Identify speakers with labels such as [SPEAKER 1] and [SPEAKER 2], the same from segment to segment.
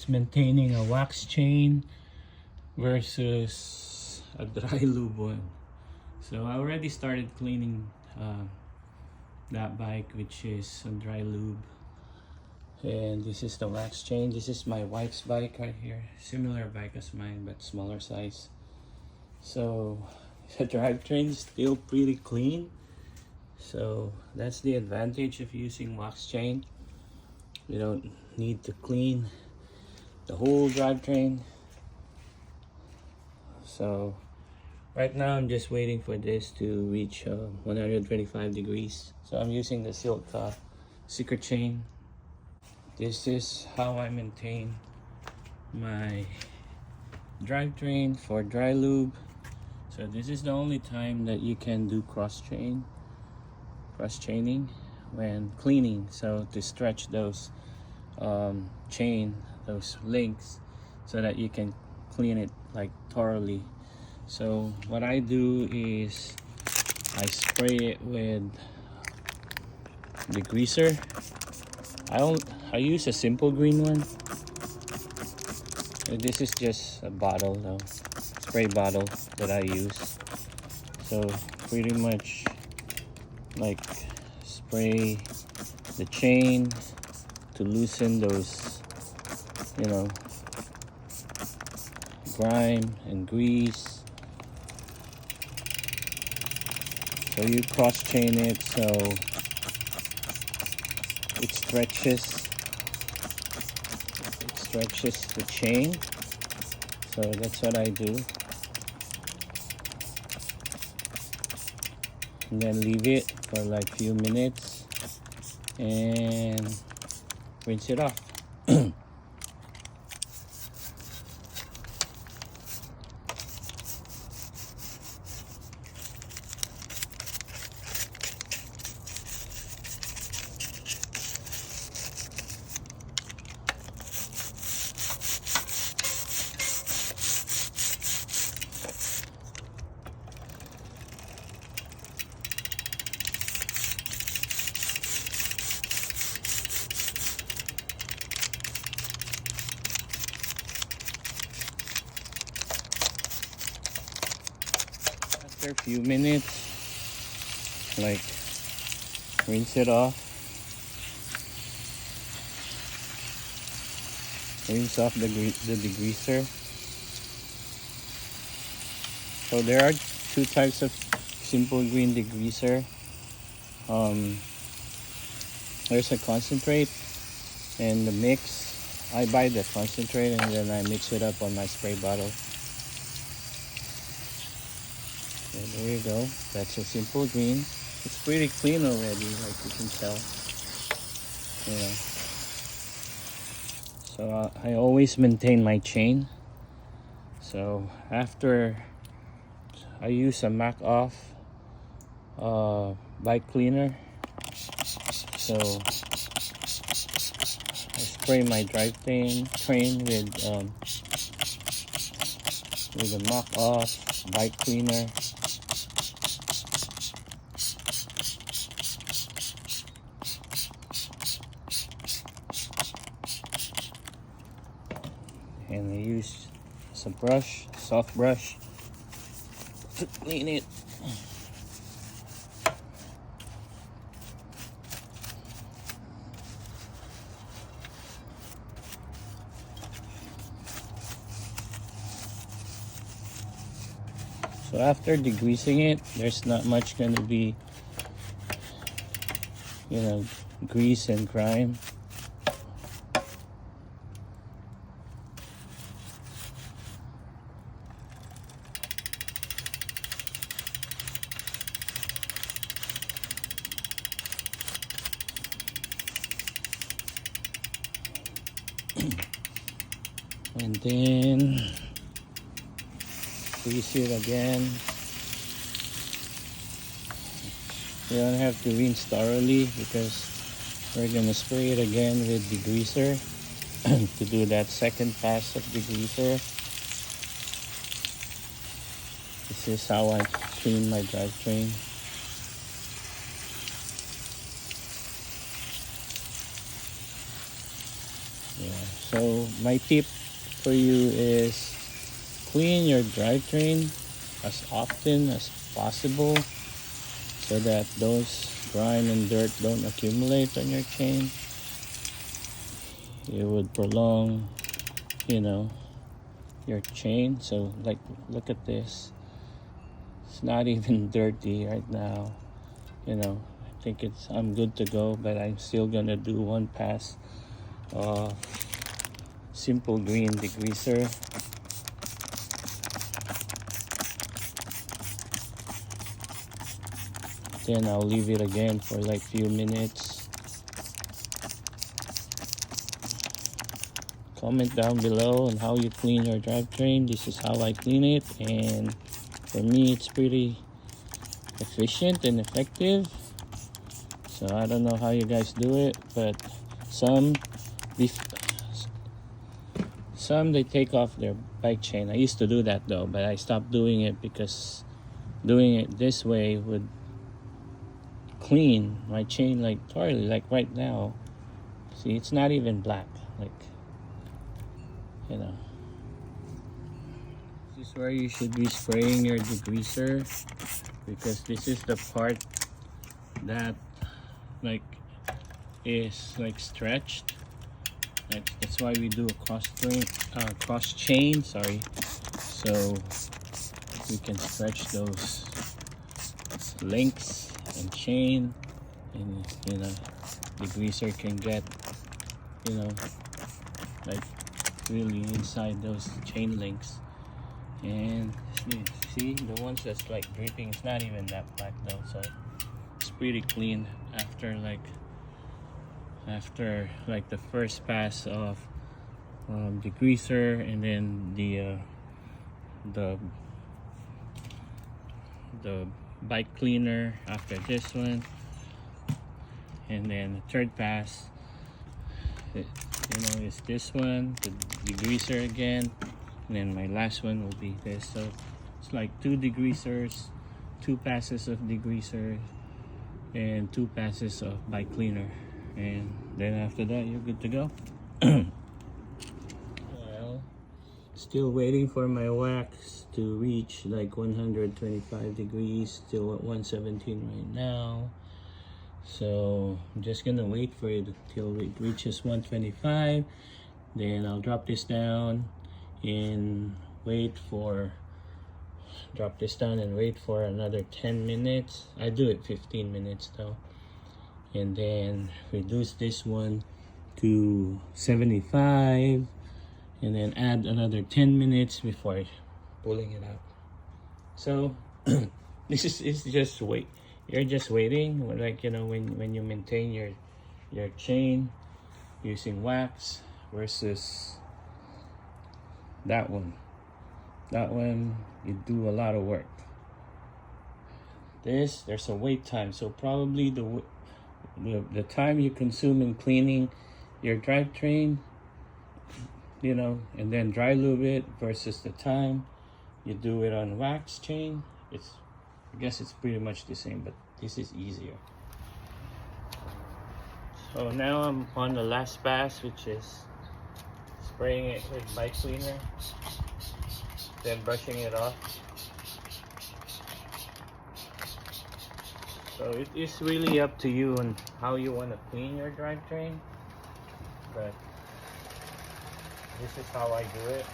[SPEAKER 1] is maintaining a wax chain versus a dry lube one. So I already started cleaning that bike, which is a dry lube, and this is the wax chain. This is my wife's bike right here, similar bike as mine but smaller size. So the drivetrain is still pretty clean, so that's the advantage of using wax chain. You don't need to clean the whole drivetrain. So right now I'm just waiting for this to reach 125 degrees. So I'm using the silk secret chain. This is how I maintain my drivetrain for dry lube. So this is the only time that you can do cross chaining when cleaning, so to stretch those those links, so that you can clean it like thoroughly. So what I do is I spray it with degreaser. I use a simple green one. This is just a bottle though, spray bottle that I use. So pretty much like spray the chain to loosen those, you know, grime and grease. So you cross chain it so it stretches the chain. So that's what I do, and then leave it for like few minutes and rinse it off. After a few minutes, like rinse it off, rinse off the degreaser. So there are two types of simple green degreaser. There's a concentrate and the mix. I buy the concentrate and then I mix it up on my spray bottle. So there you go. That's a simple green. It's pretty clean already, like you can tell. Yeah. So I always maintain my chain. So after I use a Mac off bike cleaner, so I spray my drivetrain with a Mac off bike cleaner. And I use some brush, soft brush, to clean it. So after degreasing it, there's not much going to be, you know, grease and grime. And then grease it again. You don't have to rinse thoroughly because we're gonna spray it again with degreaser to do that second pass of degreaser. This is how I clean my drivetrain. Yeah. So my tip for you is clean your drivetrain as often as possible so that those grime and dirt don't accumulate on your chain. It would prolong, you know, your chain. So like, look at this. It's not even dirty right now. You know, I think I'm good to go, but I'm still gonna do one pass of simple green degreaser. Then I'll leave it again for like few minutes. Comment down below on how you clean your drivetrain. This is how I clean it, and for me it's pretty efficient and effective. So I don't know how you guys do it, but some they take off their bike chain. I used to do that though, but I stopped doing it because doing it this way would clean my chain like thoroughly. Like right now, see, it's not even black. Like, you know, this is where you should be spraying your degreaser, because this is the part that like is like stretched. Like, that's why we do a cross chain, sorry, so we can stretch those links and chain, and you know, the degreaser can get, you know, like really inside those chain links. And see the ones that's like dripping, it's not even that black though, so it's pretty clean after the first pass of degreaser, and then the bike cleaner after this one, and then the third pass, you know, is this one, the degreaser again, and then my last one will be this. So it's like 2 degreasers, 2 passes of degreaser, and 2 passes of bike cleaner, and then after that you're good to go. Well, still waiting for my wax to reach like 125 degrees, still at 117 right now. So I'm just gonna wait for it till it reaches 125, then I'll drop this down and drop this down and wait for another 10 minutes. I do it 15 minutes though, and then reduce this one to 75, and then add another 10 minutes before pulling it out. So this is just wait. You're just waiting, like, you know, when you maintain your chain using wax versus that one. That one, you do a lot of work. There's a wait time, so probably the time you consume in cleaning your drivetrain, you know, and then dry lube it versus the time you do it on wax chain, I guess it's pretty much the same, but this is easier. So now I'm on the last pass, which is spraying it with bike cleaner, then brushing it off. So it is really up to you on how you want to clean your drivetrain, but this is how I do it.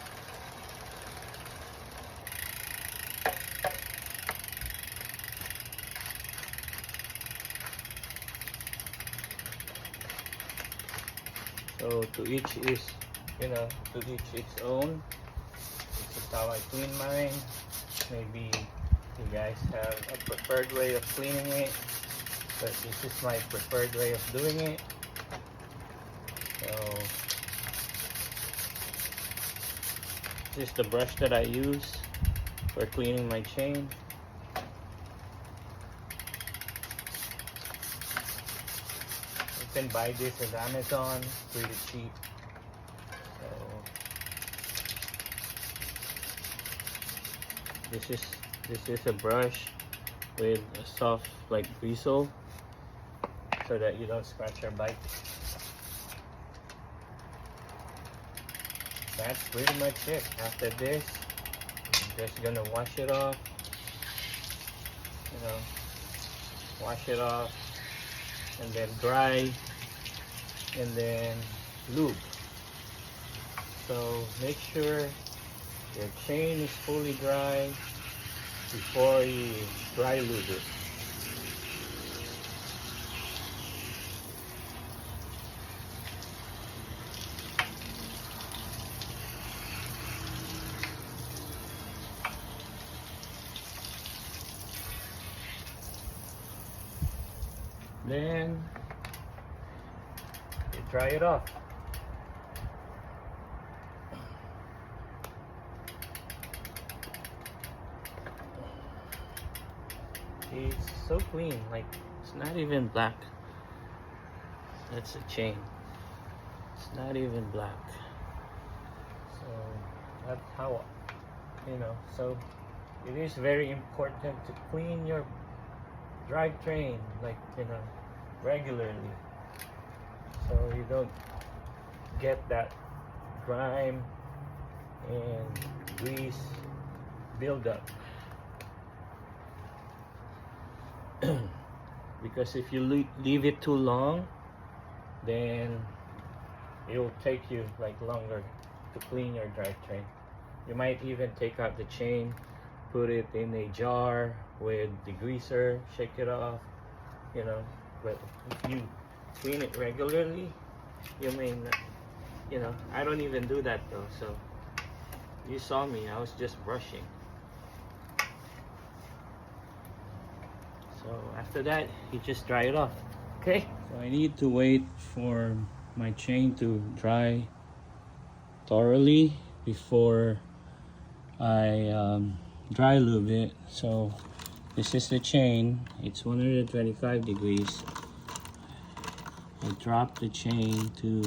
[SPEAKER 1] So to each is, you know, to each its own. This is how I clean mine. Maybe you guys have a preferred way of cleaning it, but this is my preferred way of doing it. So this is the brush that I use for cleaning my chain. You can buy this at Amazon, pretty cheap. So this is a brush with a soft like bristle, so that you don't scratch your bike. that's pretty much it. After this, I'm just gonna wash it off, wash it off, and then dry, and then lube. So make sure your chain is fully dry before you dry lube it. Then you dry it off. It's so clean, like it's not even black. That's a chain. It's not even black. So that's how, so it is very important to clean your drivetrain, like, regularly, so you don't get that grime and grease buildup. Because if you leave it too long, then it will take you like longer to clean your drivetrain. You might even take out the chain, put it in a jar with degreaser, shake it off, but if you clean it regularly, you may not, I don't even do that though, so you saw me, I was just brushing. So after that, you just dry it off, okay? So I need to wait for my chain to dry thoroughly before I dry lube it. So this is the chain, it's 125 degrees. I drop the chain to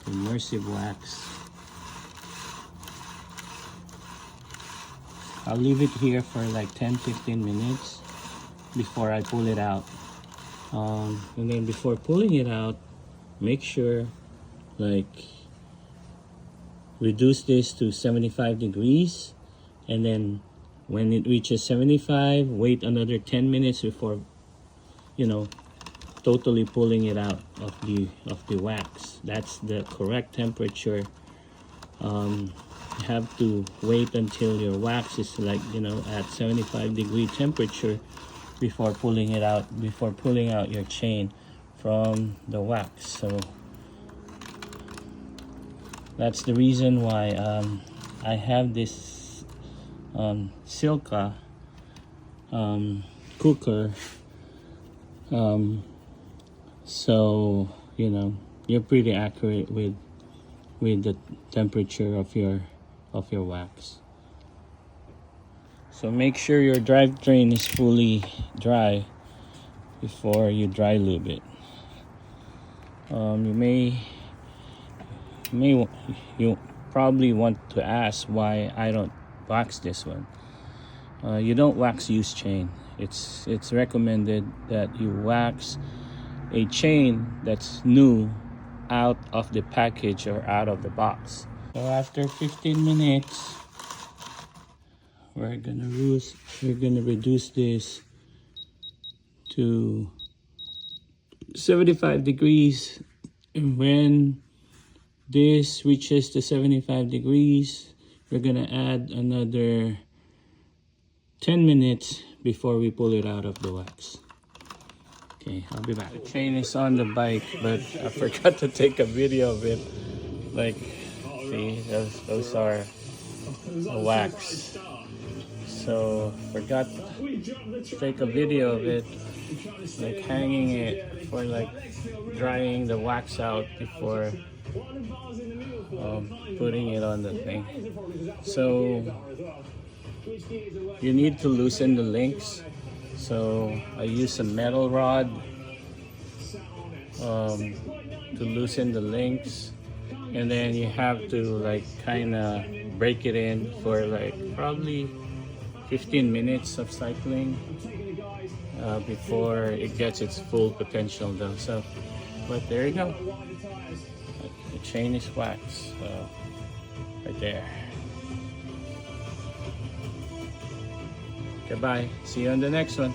[SPEAKER 1] Immersive wax. I'll leave it here for like 10-15 minutes before I pull it out. And then before pulling it out, make sure reduce this to 75 degrees, and then when it reaches 75, wait another 10 minutes before totally pulling it out of the wax. That's the correct temperature. You have to wait until your wax is at 75 degree temperature before pulling it out, before pulling out your chain from the wax. So that's the reason why I have this Silka cooker, so you're pretty accurate with the temperature of your wax. So make sure your drivetrain is fully dry before you dry lube it. You probably want to ask why I don't wax this one. You don't wax used chain. It's recommended that you wax a chain that's new out of the package or out of the box. So after 15 minutes, we're gonna reduce this to 75 degrees. And when this reaches the 75 degrees, we're gonna add another 10 minutes before we pull it out of the wax. Okay, I'll be back. The chain is on the bike, but I forgot to take a video of it. See, those are the wax. So forgot to take a video of it, hanging it for drying the wax out before putting it on the thing. So you need to loosen the links. So I use a metal rod to loosen the links, and then you have to kind of break it in for probably 15 minutes of cycling before it gets its full potential though. So, but there you go. The chain is wax. So right there. Goodbye. See you on the next one.